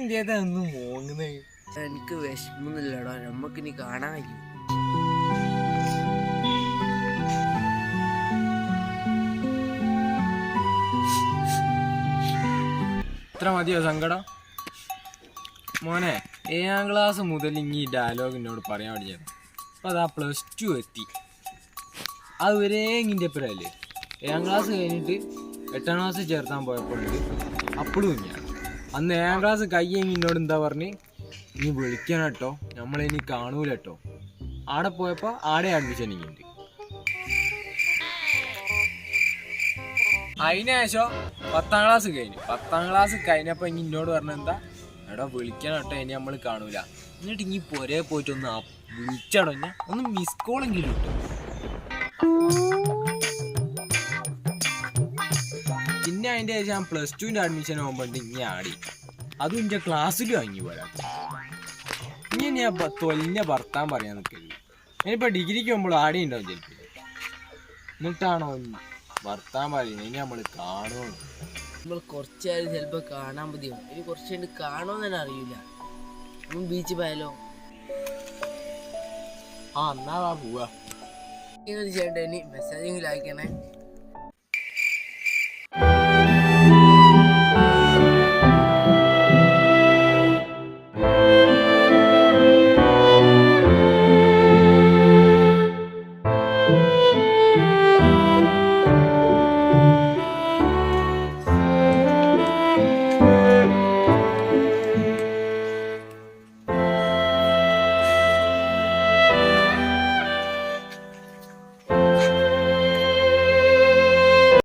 ഇന്ത്യത്തെ ഒന്നും മോങ്ങുന്നേ. എനിക്ക് വിഷമൊന്നുമില്ലടോ, നമ്മക്കിനി കാണാൻ കഴിയും. ഇത്ര മതിയോ സങ്കടം? മോനെ, 7ാം ക്ലാസ് മുതൽ ഈ ഡയലോഗ് എന്നോട് പറയാൻ പഠിച്ചത്. അപ്പം അതാ +2 എത്തി. അത് വരെ ഇങ്ങിൻ്റെ അപ്പുറമല്ലേ. 7ാം ക്ലാസ് കഴിഞ്ഞിട്ട് 8ാം ക്ലാസ് ചേർത്താൻ പോയപ്പോഴുണ്ട് അപ്പോഴും ഇങ്ങനെയാണ്. അന്ന് 7ാം ക്ലാസ് കയ്യെങ്കിൽ എന്നോട് എന്താ പറഞ്ഞ്, ഇനി വിളിക്കണം കേട്ടോ, നമ്മളിനി കാണൂല കേട്ടോ. ആടെ പോയപ്പോൾ ആടെ അഡ്മിഷൻ ഇങ്ങുണ്ട്. അതിനുശേഷം 10ാം ക്ലാസ് കഴിഞ്ഞു. 10ാം ക്ലാസ് കഴിഞ്ഞപ്പോൾ ഇനി എന്നോട് പറഞ്ഞ എന്താ, എടാ വിളിക്കണം കേട്ടോ, ഇനി നമ്മൾ കാണൂല. എന്നിട്ട് ഇനി പുരേ പോയിട്ട് ഒന്ന് വിളിച്ചടോ, ഞാൻ ഒന്ന് മിസ് കോളെങ്കിലും കിട്ടും. പിന്നെ അതിൻ്റെ ശേഷം ഞാൻ +2ൻ്റെ അഡ്മിഷൻ പോകുമ്പോണ്ട് ഇനി ആടി. അതും എൻ്റെ ക്ലാസ്സിലും വാങ്ങി പോരാ. ഇനി ഞാൻ തൊലിഞ്ഞ ഭർത്താൻ പറയാൻ നിൽക്കരുത്. ഞാനിപ്പോൾ ഡിഗ്രിക്ക് പോകുമ്പോൾ ആടി ഉണ്ടാവും ചിലപ്പോൾ. എന്നിട്ടാണോ ഭർത്താൻ പറയുന്നത്, ഇനി നമ്മൾ കാണുമോ? നമ്മൾ കുറച്ചായാലും ചിലപ്പോൾ കാണാൻ മതിയാവും. ഇനി കുറച്ച് കഴിഞ്ഞ് കാണുമെന്ന് തന്നെ അറിയില്ല. നമ്മൾ ബീച്ചിൽ പോയാലോ? എന്നാ പോവാ. ഇങ്ങനെ ചെയ്യണ്ടേ? ഇനി മെസ്സേജെങ്കിലും അയക്കണേ.